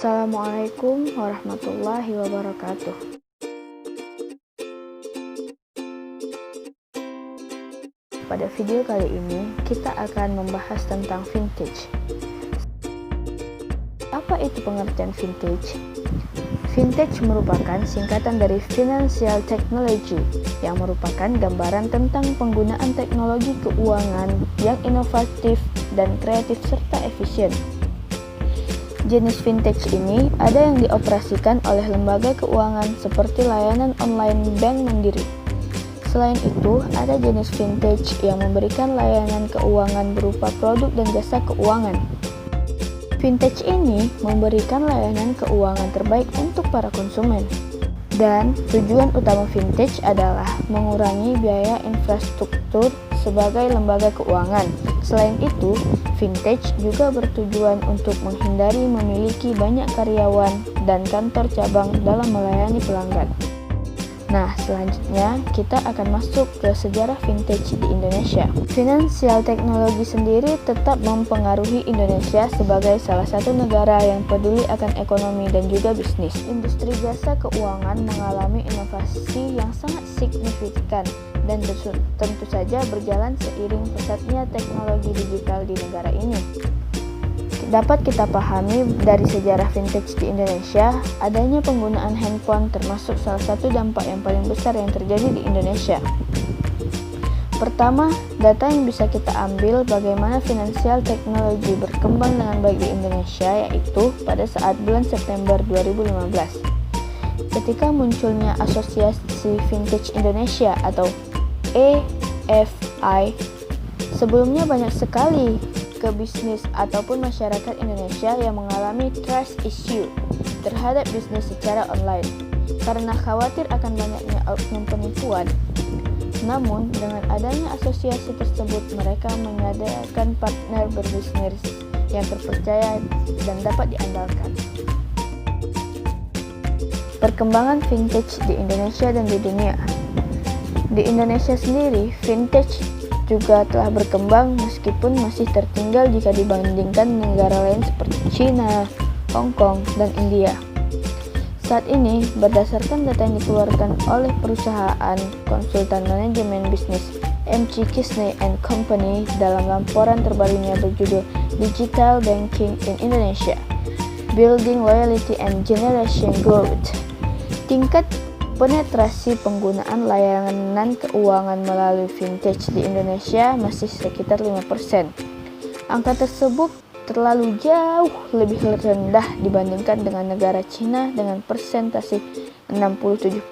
Assalamualaikum warahmatullahi wabarakatuh. Pada video kali ini, kita akan membahas tentang vintage. Apa itu pengertian vintage? Vintage merupakan singkatan dari Financial Technology, yang merupakan gambaran tentang penggunaan teknologi keuangan yang inovatif dan kreatif serta efisien. Jenis vintage ini ada yang dioperasikan oleh lembaga keuangan seperti layanan online Bank Mandiri. Selain itu, ada jenis vintage yang memberikan layanan keuangan berupa produk dan jasa keuangan. Vintage ini memberikan layanan keuangan terbaik untuk para konsumen. Dan tujuan utama vintage adalah mengurangi biaya infrastruktur sebagai lembaga keuangan. Selain itu, vintage juga bertujuan untuk menghindari memiliki banyak karyawan dan kantor cabang dalam melayani pelanggan. Nah, selanjutnya kita akan masuk ke sejarah vintage di Indonesia. Financial Technology sendiri tetap mempengaruhi Indonesia sebagai salah satu negara yang peduli akan ekonomi dan juga bisnis. Industri jasa keuangan mengalami inovasi yang sangat signifikan dan tentu saja berjalan seiring pesatnya teknologi digital di negara ini. Dapat kita pahami dari sejarah vintage di Indonesia, adanya penggunaan handphone termasuk salah satu dampak yang paling besar yang terjadi di Indonesia. Pertama, data yang bisa kita ambil bagaimana financial technology berkembang dengan baik di Indonesia yaitu pada saat bulan September 2015. Ketika munculnya Asosiasi Vintage Indonesia atau AFI, sebelumnya banyak sekali ke bisnis ataupun masyarakat Indonesia yang mengalami trust issue terhadap bisnis secara online karena khawatir akan banyaknya oknum penipuan. Namun, dengan adanya asosiasi tersebut, mereka menyediakan partner berbisnis yang terpercaya dan dapat diandalkan. Perkembangan vintage di Indonesia dan di dunia. Di Indonesia sendiri, vintage juga telah berkembang meskipun masih tertinggal jika dibandingkan negara lain seperti China, Hong Kong, dan India. Saat ini, berdasarkan data yang dikeluarkan oleh perusahaan konsultan manajemen bisnis MC Kisney & Company dalam laporan terbarunya berjudul Digital Banking in Indonesia, Building Loyalty and Generation Growth, tingkat penetrasi penggunaan layanan keuangan melalui vintage di Indonesia masih sekitar 5%. Angka tersebut terlalu jauh lebih rendah dibandingkan dengan negara Cina dengan persentase 67%,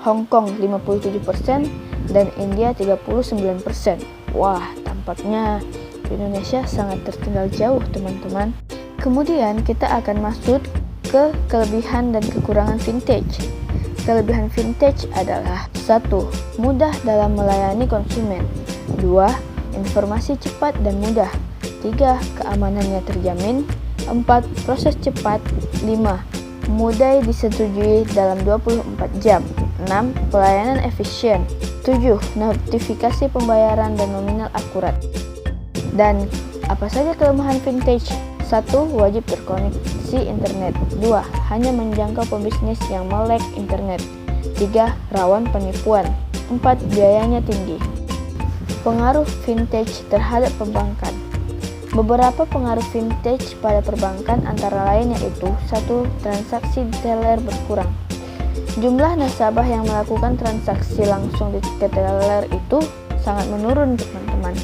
Hong Kong 57%, dan India 39%. Wah, tampaknya Indonesia sangat tertinggal jauh, teman-teman. Kemudian kita akan masuk ke kelebihan dan kekurangan vintage. Kelebihan vintage adalah 1. Mudah dalam melayani konsumen. 2. Informasi cepat dan mudah. 3. Keamanannya terjamin. 4. Proses cepat. 5. Mudah disetujui dalam 24 jam. 6. Pelayanan efisien. 7. Notifikasi pembayaran dan nominal akurat. Dan apa saja kelemahan vintage? 1. Wajib terkoneksi internet. 2. Hanya menjangkau pebisnis yang melek internet. 3. Rawan penipuan. 4. Biayanya tinggi. Pengaruh vintage terhadap perbankan. Beberapa pengaruh vintage pada perbankan antara lain yaitu 1. Transaksi teller berkurang. Jumlah nasabah yang melakukan transaksi langsung di teller itu sangat menurun, teman-teman.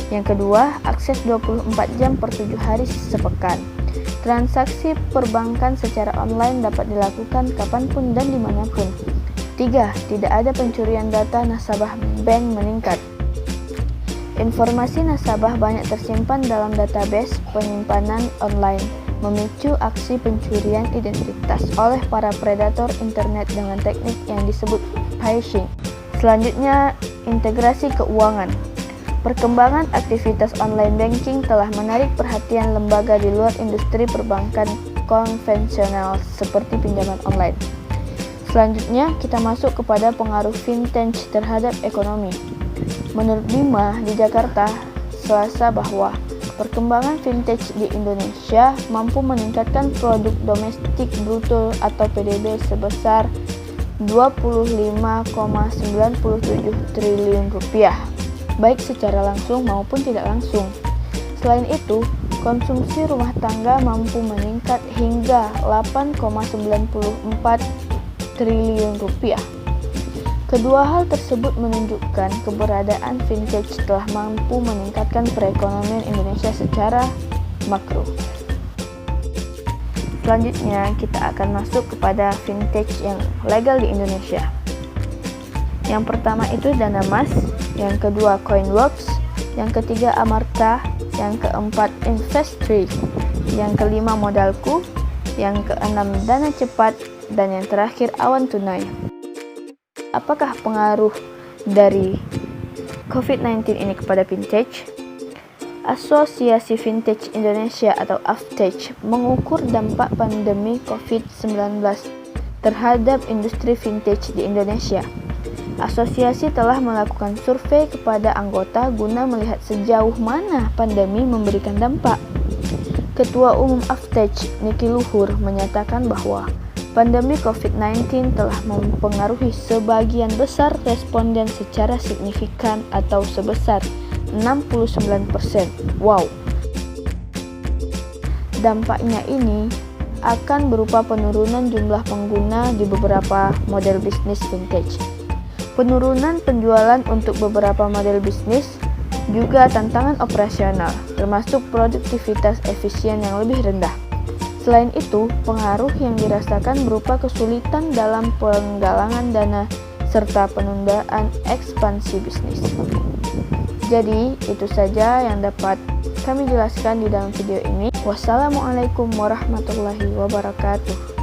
Yang kedua, akses 24 jam per 7 hari sepekan. Transaksi perbankan secara online dapat dilakukan kapanpun dan dimanapun. 3. Tidak ada pencurian data nasabah bank meningkat. Informasi nasabah banyak tersimpan dalam database penyimpanan online, memicu aksi pencurian identitas oleh para predator internet dengan teknik yang disebut phishing. Selanjutnya, integrasi keuangan. Perkembangan aktivitas online banking telah menarik perhatian lembaga di luar industri perbankan konvensional seperti pinjaman online. Selanjutnya, kita masuk kepada pengaruh vintage terhadap ekonomi. Menurut Bima di Jakarta, Selasa bahwa perkembangan vintage di Indonesia mampu meningkatkan produk domestik bruto atau PDB sebesar 25,97 triliun rupiah, baik secara langsung maupun tidak langsung. Selain itu, konsumsi rumah tangga mampu meningkat hingga 8,94 triliun rupiah. Kedua hal tersebut menunjukkan keberadaan vintage telah mampu meningkatkan perekonomian Indonesia secara makro. Selanjutnya, kita akan masuk kepada vintage yang legal di Indonesia. Yang pertama itu Dana Mas, yang kedua Coinworks, yang ketiga Amarta, yang keempat Investri, yang kelima Modalku, yang keenam Dana Cepat, dan yang terakhir Awan Tunai. Apakah pengaruh dari COVID-19 ini kepada vintage? Asosiasi Vintage Indonesia atau AVTAGE mengukur dampak pandemi COVID-19 terhadap industri vintage di Indonesia. Asosiasi telah melakukan survei kepada anggota guna melihat sejauh mana pandemi memberikan dampak. Ketua Umum AVTAGE, Niki Luhur, menyatakan bahwa pandemi COVID-19 telah mempengaruhi sebagian besar responden secara signifikan atau sebesar 69%. Wow. Dampaknya ini akan berupa penurunan jumlah pengguna di beberapa model bisnis vintage, penurunan penjualan untuk beberapa model bisnis, juga tantangan operasional, termasuk produktivitas efisien yang lebih rendah. Selain itu, pengaruh yang dirasakan berupa kesulitan dalam penggalangan dana serta penundaan ekspansi bisnis. Jadi, itu saja yang dapat kami jelaskan di dalam video ini. Wassalamualaikum warahmatullahi wabarakatuh.